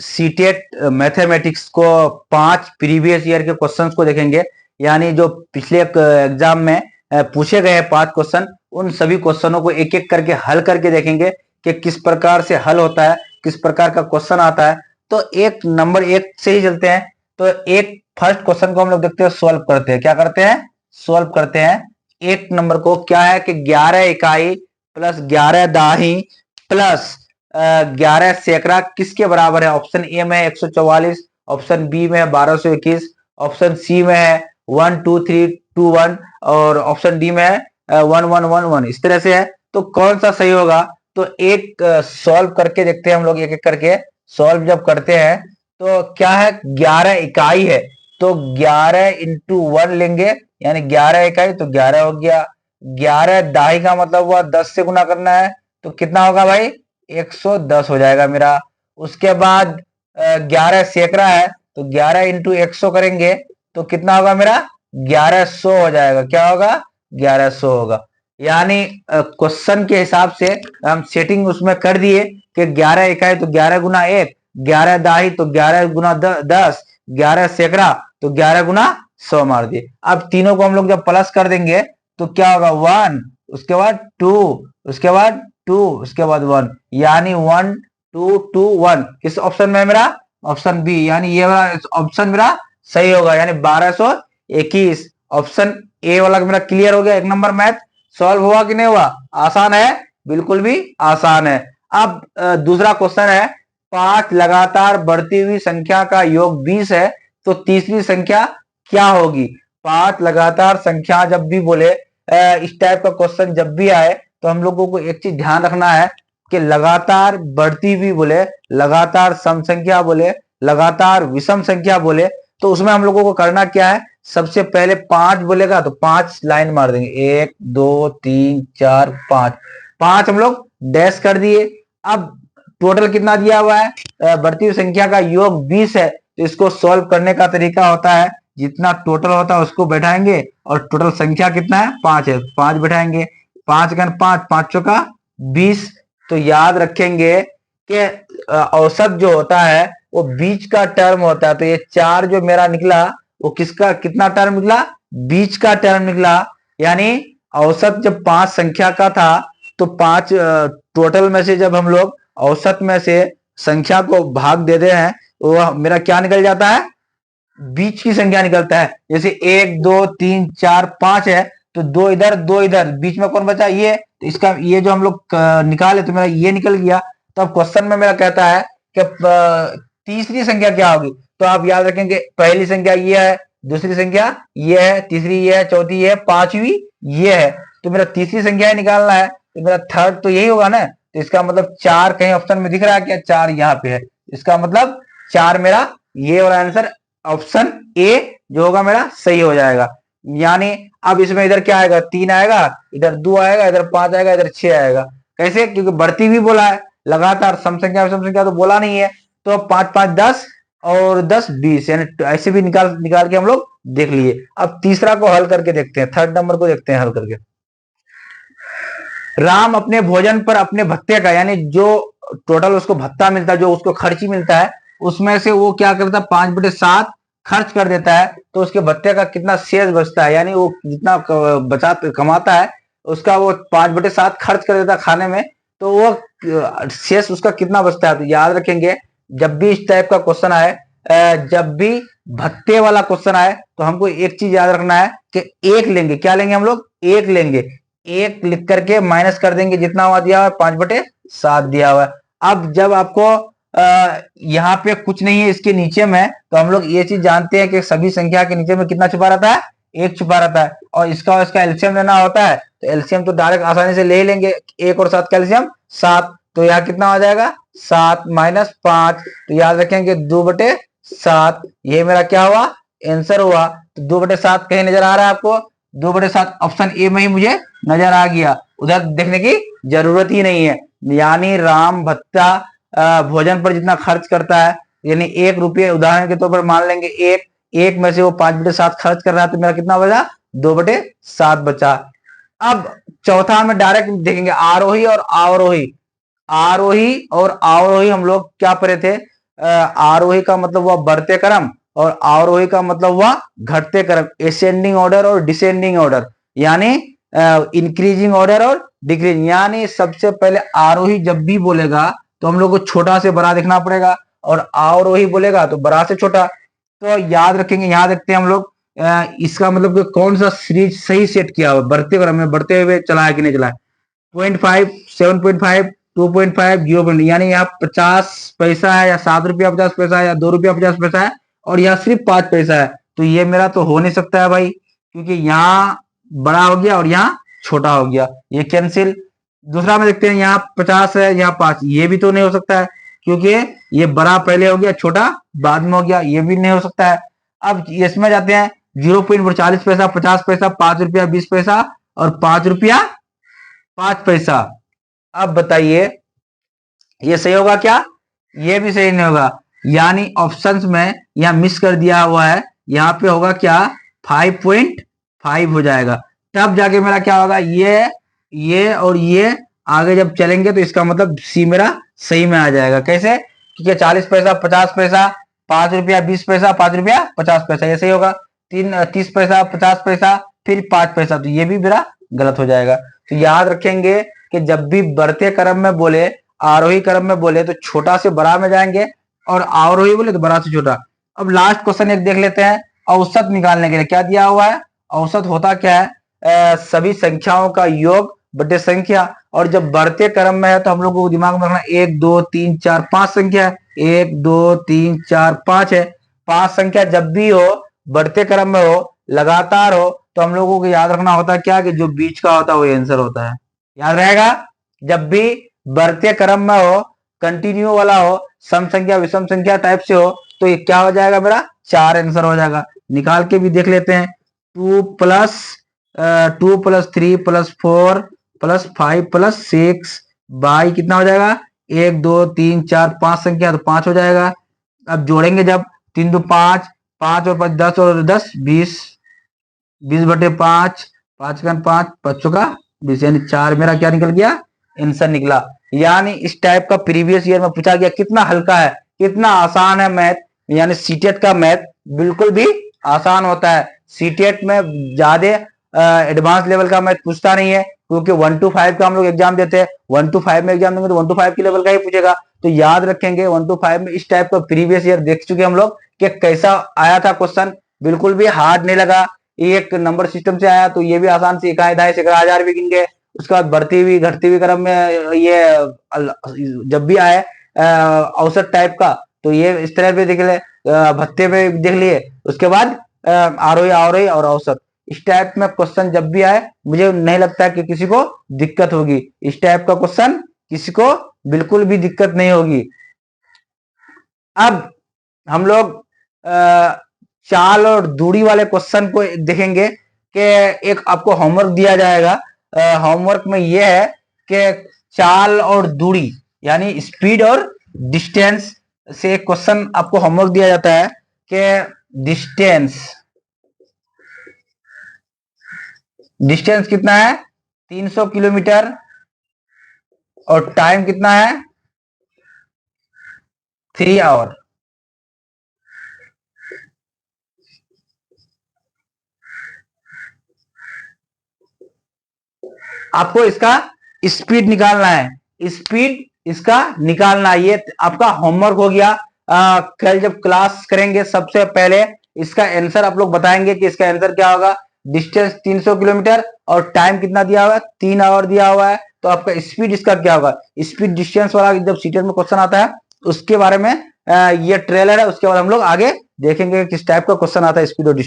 CTET mathematics को 5 previous year के questions को देखेंगे, यानी जो पिछले एग्जाम में पूछे गए 5 क्वेश्चन, उन सभी क्वेश्चनों को एक एक करके हल करके देखेंगे कि किस प्रकार से हल होता है, किस प्रकार का क्वेश्चन आता है। तो एक नंबर 1 से ही चलते हैं। तो एक फर्स्ट क्वेश्चन को हम लोग देखते हैं, सॉल्व करते हैं। क्या करते हैं? सॉल्व करते हैं। एक नंबर को क्या है कि 11 इकाई प्लस 11 दाही प्लस 11 सैकड़ा किसके बराबर है? ऑप्शन ए में 144, ऑप्शन बी में 1221, ऑप्शन सी में है 12321 और ऑप्शन डी में है 1111। इस तरह से है। तो कौन सा सही होगा? तो एक सॉल्व करके देखते हैं हम लोग, एक एक करके सॉल्व जब करते हैं तो क्या है, 11 इकाई है तो 11 इंटू 1 लेंगे, यानी 11 इकाई तो 11 हो गया। 11 दाही का मतलब हुआ 10 से गुना करना है, तो कितना होगा भाई? 110 हो जाएगा मेरा। उसके बाद 11 सैकड़ा है तो 11 इंटू 100 करेंगे तो कितना होगा मेरा? 1100 हो जाएगा। क्या होगा? 1100 होगा। यानी क्वेश्चन के हिसाब से हम सेटिंग उसमें कर दिए कि 11 इकाई तो 11 गुना 1, 11 दाही तो 11 गुना 10, 11 सैकड़ा तो 11 गुना 100 मार दिए। अब तीनों को हम लोग जब प्लस कर देंगे तो क्या होगा? 1, उसके बाद 2, उसके बाद 2, उसके बाद 1, यानी 1 2 2 1। किस ऑप्शन में है मेरा? ऑप्शन बी, यानी ये वाला ऑप्शन मेरा सही होगा, यानी 1221। ऑप्शन ए वाला मेरा क्लियर हो गया। एक नंबर मैथ सॉल्व हुआ कि नहीं हुआ? आसान है, बिल्कुल भी आसान है। अब दूसरा क्वेश्चन है, 5 लगातार बढ़ती हुई संख्या का योग 20 है, तो तीसरी संख्या क्या होगी? 5 लगातार संख्या जब भी बोले, इस टाइप का क्वेश्चन जब भी आए तो हम लोगों को एक चीज ध्यान रखना है कि लगातार बढ़ती हुई बोले, लगातार सम संख्या बोले, लगातार विषम संख्या बोले, तो उसमें हम लोगों को करना क्या है? सबसे पहले 5 बोलेगा तो 5 लाइन मार देंगे, 1 2 3 4 5, 5 हम लोग डैश कर दिए। अब टोटल कितना दिया हुआ है? बढ़ती हुई संख्या का योग 20 है, तो इसको सॉल्व करने का तरीका होता है, जितना टोटल होता है उसको बैठाएंगे और टोटल संख्या कितना है? 5 है, 5 बैठाएंगे। 5 घन 5, 5 चौका 20। तो याद रखेंगे कि औसत जो होता है वो बीच का टर्म होता है। तो ये 4 जो मेरा निकला वो किसका कितना टर्म निकला? बीच का टर्म निकला। यानी औसत जब 5 संख्या का था तो 5 टोटल में से जब हम लोग औसत में से संख्या को भाग देते हैं तो मेरा क्या निकल जाता है? बीच की संख्या निकलता है। जैसे 1 2 3 4 5 है तो 2 इधर 2 इधर, बीच में कौन बचा? ये। तो इसका ये जो हम लोग निकाले तो मेरा ये निकल गया। तो अब क्वेश्चन में मेरा कहता है कि तीसरी संख्या क्या होगी? तो आप याद रखेंगे पहली संख्या ये है, दूसरी संख्या ये है, तीसरी ये है, चौथी ये है, पांचवी ये है। तो मेरा तीसरी संख्या निकालना है, तो मेरा थर्ड तो यही होगा ना। तो इसका मतलब 4 कहीं ऑप्शन में दिख रहा है क्या? 4 यहाँ पे है, इसका मतलब 4 मेरा ये वाला आंसर ऑप्शन ए जो होगा मेरा सही हो जाएगा। यानी अब इसमें इधर क्या आएगा? 3 आएगा, इधर 2 आएगा, इधर 5 आएगा, इधर 6 आएगा। कैसे? क्योंकि बढ़ती हुई बोला है, लगातार सम संख्या तो बोला नहीं है। तो 5 5 10 और 10 20, यानी ऐसे भी निकाल के हम लोग देख लिए। अब तीसरा को हल करके देखते हैं, थर्ड नंबर को देखते हैं हल करके। राम अपने भोजन पर अपने भत्ते का, यानी जो टोटल उसको भत्ता मिलता है, जो उसको खर्ची मिलता है, उसमें से वो क्या करता है? 5/7 खर्च कर देता है। तो उसके भत्ते का कितना शेष बचता है? यानी वो जितना बचा कमाता है उसका वो 5/7 खर्च कर देता है खाने में, तो वो शेष उसका कितना बचता है? तो याद रखेंगे जब भी इस टाइप का क्वेश्चन आए, जब भी भत्ते वाला क्वेश्चन आए तो हमको एक चीज याद रखना है कि एक लेंगे। क्या लेंगे हम लोग? एक लेंगे। एक लिख करके माइनस कर देंगे, जितना हुआ दिया हुआ है 5/7 दिया हुआ है। अब जब आपको यहाँ पे कुछ नहीं है इसके नीचे में, तो हम लोग ये चीज जानते हैं कि सभी संख्या के नीचे में कितना छुपा रहता है? 1 छुपा रहता है। और इसका एलसीएम लेना होता है तो एलसीएम तो डायरेक्ट आसानी से ले ही लेंगे। 1 और 7 का एलसीएम 7, तो यहाँ कितना हो जाएगा? 7 - 5। तो याद रखेंगे 2/7, ये मेरा क्या हुआ? आंसर हुआ। तो 2/7 कहीं नजर आ रहा है आपको? 2/7 ऑप्शन ए में ही मुझे नजर आ गया, उधर देखने की जरूरत ही नहीं है। यानी राम भत्ता भोजन पर जितना खर्च करता है, यानी 1 रुपये उदाहरण के तौर पर मान लेंगे, एक में से वो 5/7 खर्च कर रहा है, तो मेरा कितना बचा? 2/7 बचा। अब चौथा में डायरेक्ट देखेंगे आरोही और अवरोही। आरोही और अवरोही हम लोग क्या पढ़े थे? आरोही का मतलब हुआ बढ़ते क्रम और अवरोही का मतलब हुआ घटते क्रम, असेंडिंग ऑर्डर और डिसेंडिंग ऑर्डर, यानी इंक्रीजिंग ऑर्डर और डिक्रीजिंग। यानी सबसे पहले आरोही जब भी बोलेगा तो हम लोग को छोटा से बड़ा देखना पड़ेगा, और अवरोही बोलेगा तो बड़ा से छोटा। तो याद रखेंगे, यहाँ देखते हैं हम लोग इसका मतलब कि कौन सा सीरीज सही सेट किया हुआ, बढ़ते क्रम में बढ़ते हुए चला है कि नहीं चला है। 0.5, 7.5, 2.5, 0. यानी यहाँ 50 पैसा है, या 7 रुपया 50 पैसा है, या 2 रुपया 50 पैसा है, और यहाँ सिर्फ 5 पैसा है। तो ये मेरा तो हो नहीं सकता है भाई, क्योंकि यहाँ बड़ा हो गया और यहाँ छोटा हो गया, ये कैंसिल। दूसरा में देखते हैं, यहाँ 50 है, यहाँ 5, ये भी तो नहीं हो सकता है, क्योंकि ये बड़ा पहले हो गया, छोटा बाद में हो गया, ये भी नहीं हो सकता है। अब इसमें जाते हैं, 0.40 पैसा, 50 पैसा, 5 रुपया 20 पैसा और 5 रुपया 5 पैसा। अब बताइए ये सही होगा क्या? ये भी सही नहीं होगा, यानी ऑप्शंस में यहाँ मिस कर दिया हुआ है। यहाँ पे होगा क्या? 5.5 हो जाएगा। तब जाके मेरा क्या होगा, ये और ये आगे जब चलेंगे तो इसका मतलब सी मेरा सही में आ जाएगा। कैसे? क्योंकि 40 पैसा, 50 पैसा, 5 रुपया 20 पैसा, 5 रुपया 50 पैसा, ये सही होगा। 30 पैसा, 50 पैसा, फिर 5 पैसा, तो ये भी मेरा गलत हो जाएगा। तो याद रखेंगे कि जब भी बढ़ते क्रम में बोले, आरोही क्रम में बोले तो छोटा से बड़ा में जाएंगे, और अवरोही बोले तो बड़ा से छोटा। अब लास्ट क्वेश्चन एक देख लेते हैं, औसत निकालने के लिए क्या दिया हुआ है। औसत होता क्या है? सभी संख्याओं का योग बटे संख्या, और जब बढ़ते क्रम में है तो हम लोग को दिमाग में रखना 1 2 3 4 5 संख्या है, 1 2 3 4 5 है। 5 संख्या जब भी हो, बढ़ते क्रम में हो, लगातार हो, तो हम लोगों को याद रखना होता है क्या, कि जो बीच का होता है वो आंसर होता है। याद रहेगा, जब भी बढ़ते क्रम में हो, कंटिन्यू वाला हो, सम संख्या विषम संख्या टाइप से हो, तो ये क्या हो जाएगा, मेरा 4 आंसर हो जाएगा। निकाल के भी देख लेते हैं। 2 plus 3 plus 4 plus 5 plus 6 by कितना हो जाएगा, 1 2 3 4 5 संख्या, तो 5 हो जाएगा। अब जोड़ेंगे जब, 3 2 5, 5 और 5 10, और 10 20, 20 बटे 5, 5 का 5, 5 का 20, यानी 4 मेरा क्या निकल गया, आंसर निकला। यानी इस टाइप का प्रीवियस ईयर में पूछा गया, कितना हल्का है, कितना आसान है मैथ। यानी सीटेट का मैथ बिल्कुल भी आसान होता है। सीटेट में ज्यादा एडवांस लेवल का मैथ पूछता नहीं है, क्योंकि 1 to 5 का हम लोग एग्जाम देते हैं। 1 to 5 में एग्जाम देंगे तो 1 to 5 के लेवल का ही पूछेगा। तो याद रखेंगे 1 to 5 में इस टाइप का प्रीवियस ईयर देख चुके हम लोग कि कैसा आया था क्वेश्चन, बिल्कुल भी हार्ड नहीं लगा। एक नंबर सिस्टम से आया, तो ये भी आसान से इकाई दहाई सैकड़ा हजार भी गिन गए। उसके बाद बढ़ती हुई घटती हुई क्रम में ये जब भी आए औसत टाइप का, तो ये इस तरह पे देख ले, भत्ते पे देख लिए। उसके बाद आरोही आरोही और औसत, इस टाइप में क्वेश्चन जब भी आए, मुझे नहीं लगता कि किसी को दिक्कत होगी। इस टाइप का क्वेश्चन किसी को बिल्कुल भी दिक्कत नहीं होगी। अब हम लोग चाल और दूरी वाले क्वेश्चन को देखेंगे कि एक आपको होमवर्क दिया जाएगा। होमवर्क में यह है कि चाल और दूरी यानी स्पीड और डिस्टेंस से एक क्वेश्चन आपको होमवर्क दिया जाता है कि डिस्टेंस कितना है, 300 किलोमीटर, और टाइम कितना है, 3 आवर। आपको इसका स्पीड निकालना है, स्पीड इसका निकालना है। ये आपका होमवर्क हो गया। कल जब क्लास करेंगे सबसे पहले इसका आंसर आप लोग बताएंगे कि इसका आंसर क्या होगा। डिस्टेंस 300 किलोमीटर और टाइम कितना दिया हुआ है, 3 आवर दिया हुआ है। तो आपका स्पीड इसका क्या होगा। स्पीड डिस्टेंस वाला जब सीटेट में क्वेश्चन आता है उसके बारे में ये ट्रेलर है, उसके बाद हम लोग आगे देखेंगे किस टाइप का क्वेश्चन आता है स्पीड और डिस्टेंस।